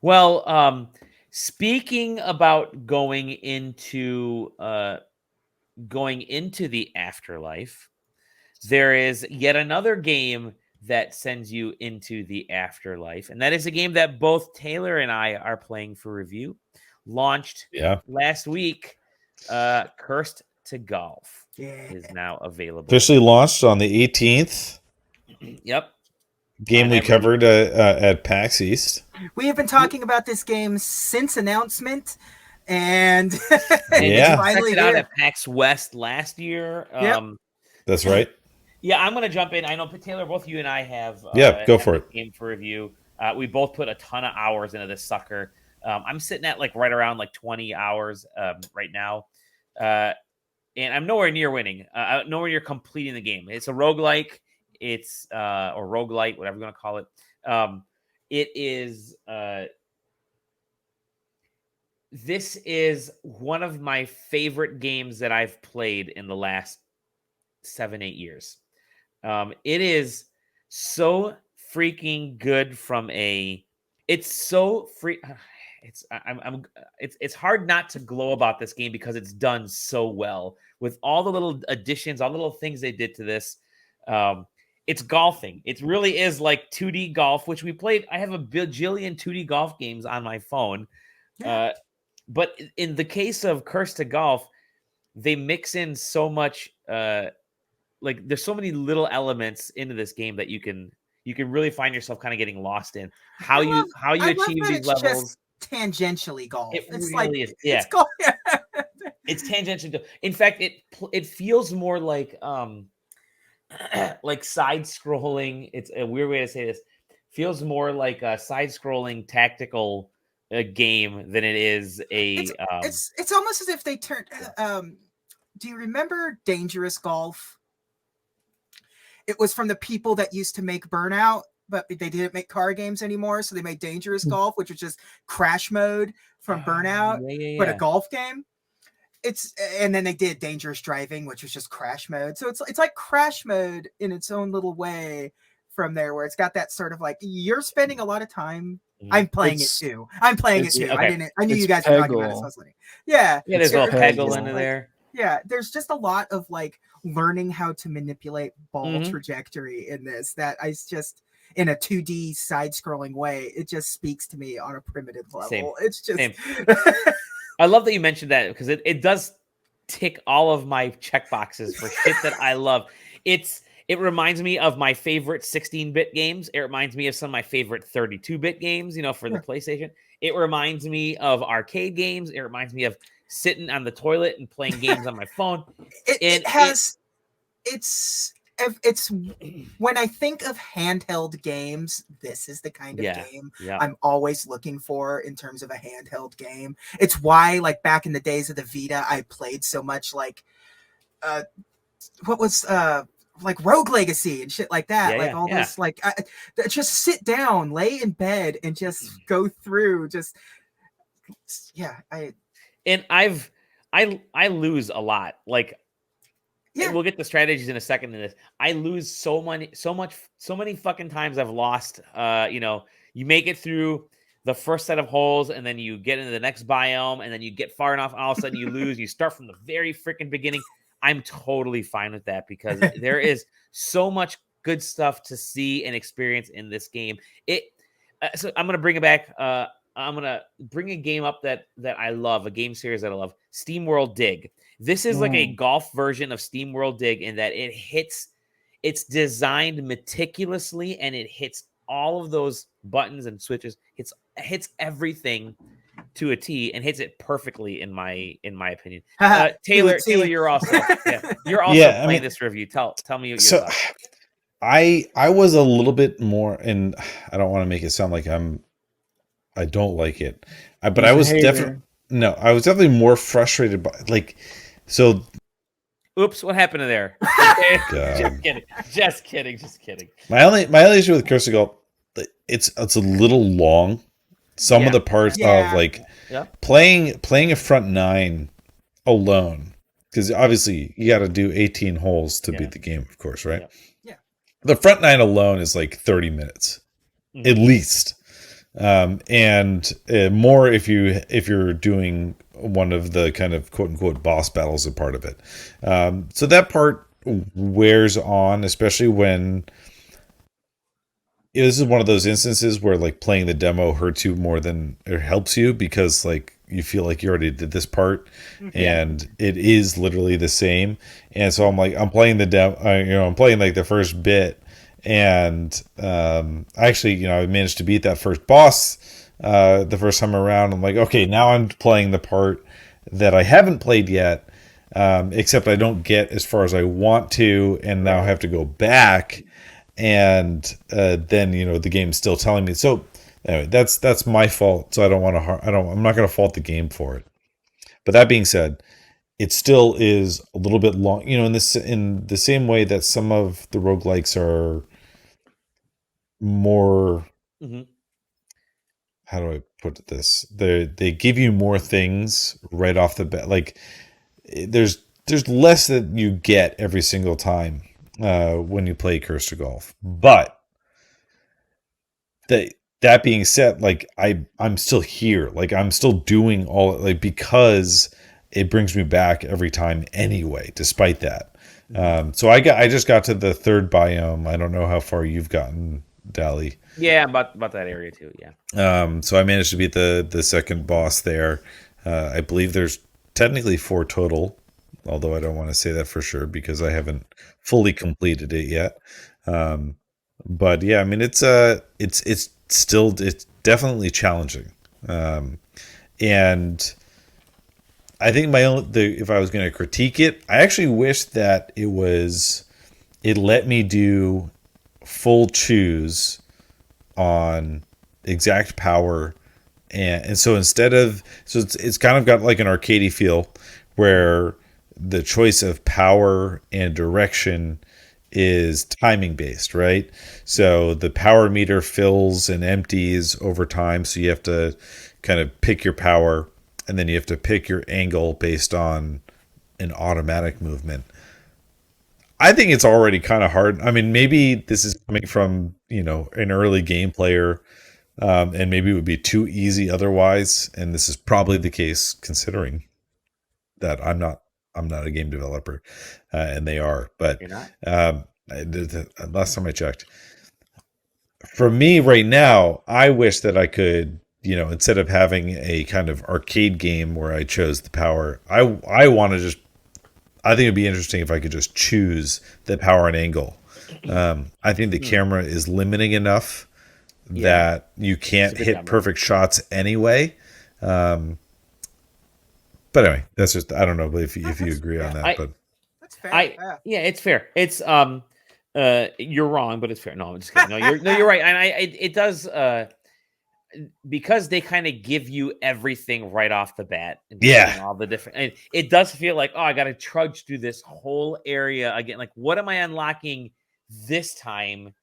Well, speaking about going into the afterlife, there is yet another game that sends you into the afterlife, and that is a game that both Taylor and I are playing for review. Launched last week. Cursed to Golf is now available. Officially launched on the 18th. Yep. Game we covered at PAX East. We have been talking about this game since announcement, and it's finally out at PAX West last year. That's right. Yeah, I'm going to jump in. I know, Taylor, both you and I have go for it. Game for review. We both put a ton of hours into this sucker. I'm sitting at right around 20 hours right now. And I'm nowhere near winning. Nowhere near completing the game. It's a roguelike. It's or roguelite, whatever you want to call it. It is. This is one of my favorite games that I've played in the last 7-8 years. It is so freaking good from a. It's so free. It's hard not to glow about this game because it's done so well with all the little additions, all the little things they did to this. It's golfing. It really is like 2D golf, which we played. I have a bajillion 2D golf games on my phone. But in the case of Cursed to Golf, they mix in so much, there's so many little elements into this game that you can really find yourself kind of getting lost in how you achieve these levels. Tangentially golf. It's really is. Yeah. It's golf. It's tangentially. In fact, it feels more like side scrolling. It's a weird way to say this. Feels more like a side scrolling tactical game than it is a. It's almost as if they turned. Do you remember Dangerous Golf? It was from the people that used to make Burnout, but they didn't make car games anymore, so they made Dangerous Golf, which was just crash mode from Burnout, but a golf game. And then they did Dangerous Driving, which was just crash mode. So it's like crash mode in its own little way from there, where it's got that sort of you're spending a lot of time. I'm playing it too. Okay. I knew you guys were talking about it, so I was like, yeah, there's a little Peggle into there. Yeah, there's just a lot of learning how to manipulate ball trajectory in this that I just in a 2D side-scrolling way. It just speaks to me on a primitive level. Same. It's just. Same. I love that you mentioned that because it does tick all of my check boxes for shit that I love. It reminds me of my favorite 16-bit games. It reminds me of some of my favorite 32-bit games, for the PlayStation. It reminds me of arcade games. It reminds me of sitting on the toilet and playing games on my phone. It's when I think of handheld games, this is the kind of game I'm always looking for in terms of a handheld game. It's why, back in the days of the Vita, I played so much Rogue Legacy and shit like that. This, just sit down, lay in bed, and just go through. I lose a lot. We'll get the strategies in a second in this. I lose so many fucking times I've lost. You make it through the first set of holes, and then you get into the next biome, and then you get far enough, and all of a sudden you lose. You start from the very freaking beginning. I'm totally fine with that because there is so much good stuff to see and experience in this game. So I'm gonna bring it back. I'm gonna bring a game up that I love, a game series that I love, SteamWorld Dig. This is like a golf version of SteamWorld Dig in that it's designed meticulously and it hits all of those buttons and switches. It hits everything to a T and hits it perfectly in my opinion. Taylor, you're also playing this review. Tell me what your thoughts. I was a little bit more, and I don't want to make it sound like I don't like it, but I was definitely more frustrated by Oops, what happened to there? Just kidding. My only issue with Cursed to Golf, it's a little long. Some of the parts of playing a front nine alone, because obviously you got to do 18 holes to beat the game, of course, right? Yeah. The front nine alone is 30 minutes at least. and more if you're doing one of the kind of quote unquote boss battles a part of it. So that part wears on, especially when this is one of those instances where like playing the demo hurts you more than it helps you, because like you feel like you already did this part and it is literally the same. And so I'm playing the demo, I'm playing like the first bit, and actually, I managed to beat that first boss the first time around. I'm like, okay, now I'm playing the part that I haven't played yet, except I don't get as far as I want to, and now I have to go back, and then the game's still telling me. So anyway, that's my fault. So I'm not going to fault the game for it. But that being said, it still is a little bit long, in the same way that some of the roguelikes are more, how do I put this? They give you more things right off the bat. Like there's less that you get every single time when you play Cursor Golf. But that being said, like I'm still here. Like I'm still doing all, like, because it brings me back every time anyway, despite that. So I just got to the third biome. I don't know how far you've gotten, Dali. Yeah, about that area too. Yeah. So I managed to beat the second boss there. I believe there's technically 4 total, although I don't want to say that for sure because I haven't fully completed it yet. But yeah, I mean it's definitely challenging. And I think if I was going to critique it, I actually wish that it let me do full choose on exact power, and so it's kind of got like an arcadey feel where the choice of power and direction is timing based, right? So the power meter fills and empties over time, so you have to kind of pick your power, and then you have to pick your angle based on an automatic movement. I think it's already kind of hard. I mean, maybe this is coming from, an early game player, and maybe it would be too easy otherwise. And this is probably the case considering that I'm not a game developer, and they are. But You're not? Last time I checked, for me right now, I wish that I could, instead of having a kind of arcade game where I chose the power, I want to just, I think it'd be interesting if I could just choose the power and angle. I think the camera is limiting enough that you can't hit perfect shots anyway. But anyway, that's just, I don't know if you agree on that, but that's fair. Yeah, it's fair. It's you're wrong, but it's fair. No, I'm just kidding. No, you're right. And it does because they kind of give you everything right off the bat. And all the different, and it does feel like, I got to trudge through this whole area again. Like, what am I unlocking this time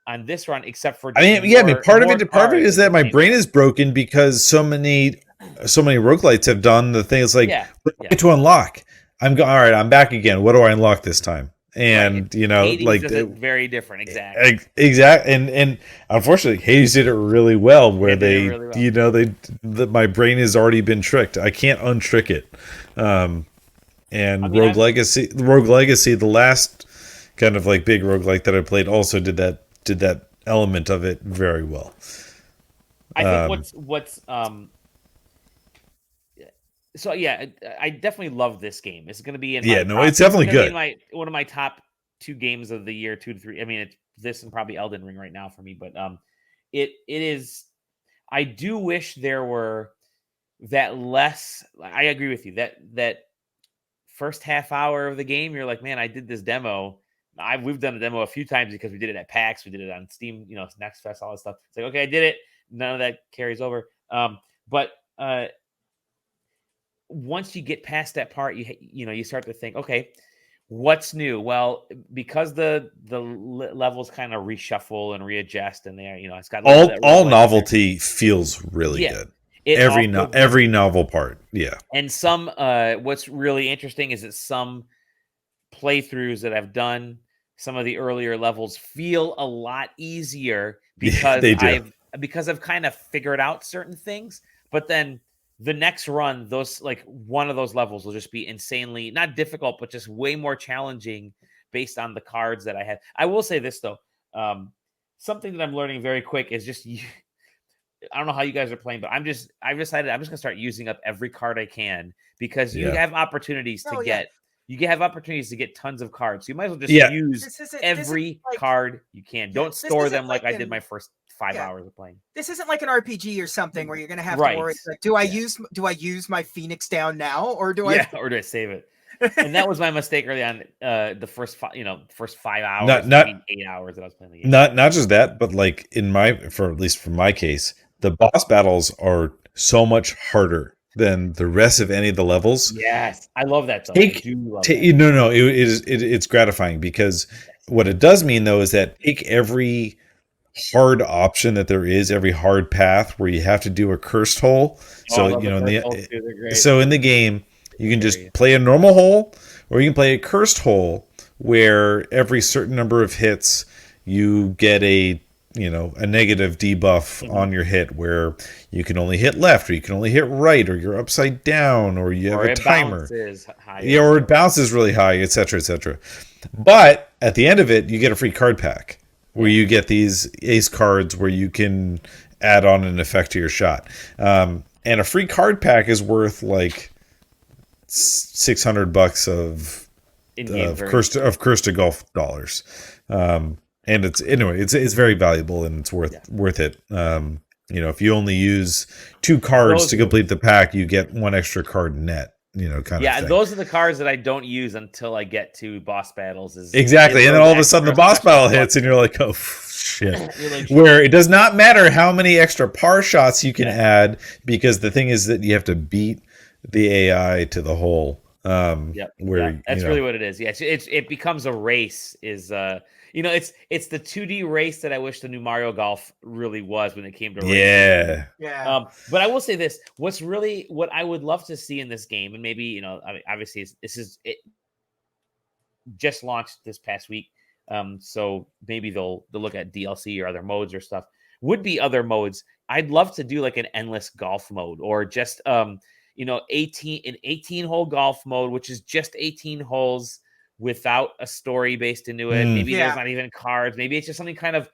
on this run? Except for, part of it is that my brain is broken because so many roguelites have done the things like to unlock. All right, I'm back again. What do I unlock this time? And Hades like very different, exactly. And unfortunately, Hades did it really well. Where my brain has already been tricked. I can't untrick it. And Rogue Legacy, the last kind of like big roguelike that I played, also did that element of it very well. I think what's so yeah, I definitely love this game. It's going to be in it's definitely good. One of my top 2 games of the year, 2 to 3. I mean, it's this and probably Elden Ring right now for me. But it is. I do wish there were that less. I agree with you that first half hour of the game, you're like, man, I did this demo. We've done a demo a few times because we did it at PAX, we did it on Steam, Next Fest, all that stuff. It's like, okay, I did it. None of that carries over. But once you get past that part, you start to think, okay, what's new? Well, because the levels kind of reshuffle and readjust, and it's got all novelty feels really good. Every novel part, And some what's really interesting is that some playthroughs that I've done, some of the earlier levels feel a lot easier because because I've kind of figured out certain things. But then the next run, those like one of those levels will just be insanely not difficult, but just way more challenging based on the cards that I have. I will say this though, something that I'm learning very quick is just I don't know how you guys are playing, but I've decided I'm just gonna start using up every card I can because you have opportunities to get. You have opportunities to get tons of cards. So you might as well just use every card you can. Don't store them like I did my first 5 hours of playing. This isn't like an RPG or something where you're going to have to worry. Like, do I use my Phoenix down now, or do I save it? And that was my mistake early on. The first 5 hours, maybe 8 hours that I was playing the game. Not just that, but like at least for my case, the boss battles are so much harder than the rest of any of the levels. Yes, I love that. It's gratifying because what it does mean though is that take every hard option that there is, every hard path where you have to do a cursed hole. So in the game you can just play a normal hole, or you can play a cursed hole where every certain number of hits you get a negative debuff on your hit, where you can only hit left, or you can only hit right, or you're upside down, or you have a timer. Or it bounces really high, etc., etc. But at the end of it, you get a free card pack where you get these ace cards where you can add on an effect to your shot. And a free card pack is worth like $600 of Curse to Golf dollars. And it's very valuable and it's worth it. If you only use 2 cards to complete the pack, you get 1 extra card net. Kind of thing. Yeah, those are the cards that I don't use until I get to boss battles. Exactly, and then all of a sudden the boss battle hits, and you're like, oh shit! Where it does not matter how many extra par shots you can add, because the thing is that you have to beat the AI to the hole. That's really what it is. Yeah, it becomes a race. It's the 2D race that I wish the new Mario Golf really was when it came to racing. Yeah. But I will say this: what I would love to see in this game, and maybe obviously it just launched this past week, so maybe they'll look at DLC or other modes or stuff. Would be other modes. I'd love to do like an endless golf mode, or just 18-hole golf mode, which is just 18 holes without a story based into it. Maybe there's not even cards. Maybe it's just something kind of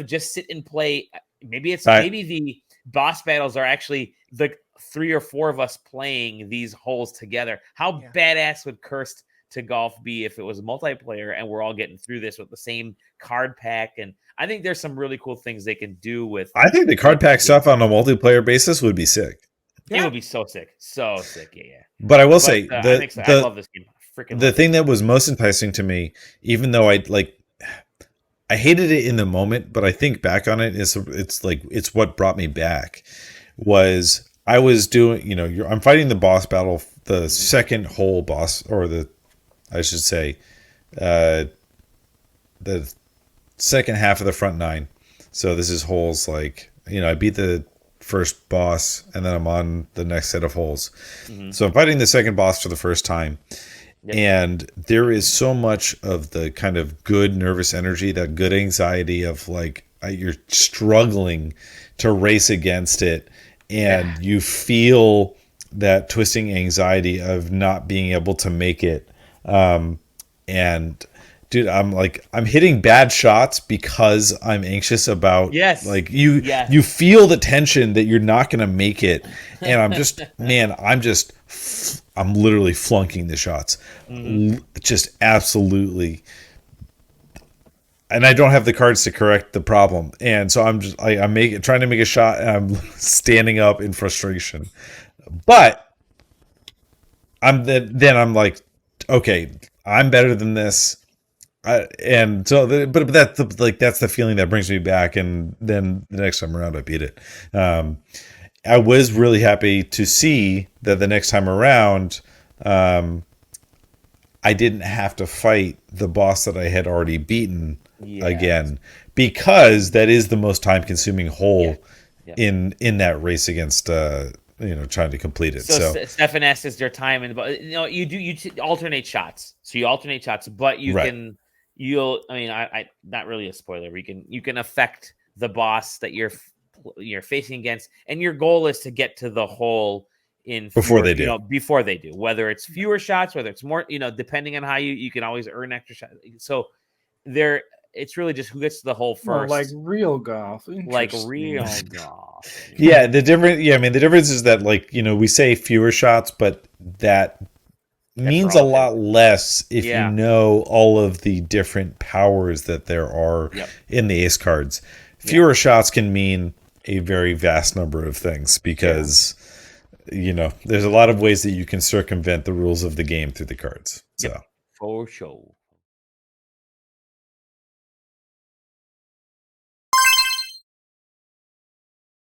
just sit and play. Maybe maybe the boss battles are actually the 3 or 4 of us playing these holes together. How badass would Cursed to Golf be if it was multiplayer and we're all getting through this with the same card pack? And I think there's some really cool things they can do with. I think the card pack stuff on a multiplayer basis would be sick. It would be so sick. Yeah. But I will say I love this game. The thing that was most enticing to me, even though I hated it in the moment, but I think back on it, it's what brought me back. Was I was doing, I'm fighting the boss battle, the second hole boss, or the second half of the front 9. So this is holes I beat the first boss and then I'm on the next set of holes. So I'm fighting the second boss for the first time. And there is so much of the kind of good nervous energy, that good anxiety of you're struggling to race against it, and you feel that twisting anxiety of not being able to make it. And dude, I'm hitting bad shots because I'm anxious about you feel the tension that you're not going to make it. And I'm just, I'm literally flunking the shots. Just absolutely. And I don't have the cards to correct the problem. And so I'm just, I'm trying to make a shot and I'm standing up in frustration. But I'm like, okay, I'm better than this. And so, but that's the feeling that brings me back. And then the next time around, I beat it. I was really happy to see that the next time around, I didn't have to fight the boss that I had already beaten again, because that is the most time-consuming hole in that race against trying to complete it. So Stefan asks, is there time? And you alternate shots. So you alternate shots, but you can. I not really a spoiler. You can affect the boss that you're you're facing against, and your goal is to get to the hole in before they do. Before they do, whether it's fewer shots, whether it's more, depending on how you can always earn extra shots. So it's really just who gets to the hole first. Like real golf. Like real golf. Yeah, the difference is that, like, we say fewer shots, but that means a lot less if you know all of the different powers that there are in the ace cards. Fewer shots can mean a very vast number of things because there's a lot of ways that you can circumvent the rules of the game through the cards. So for sure.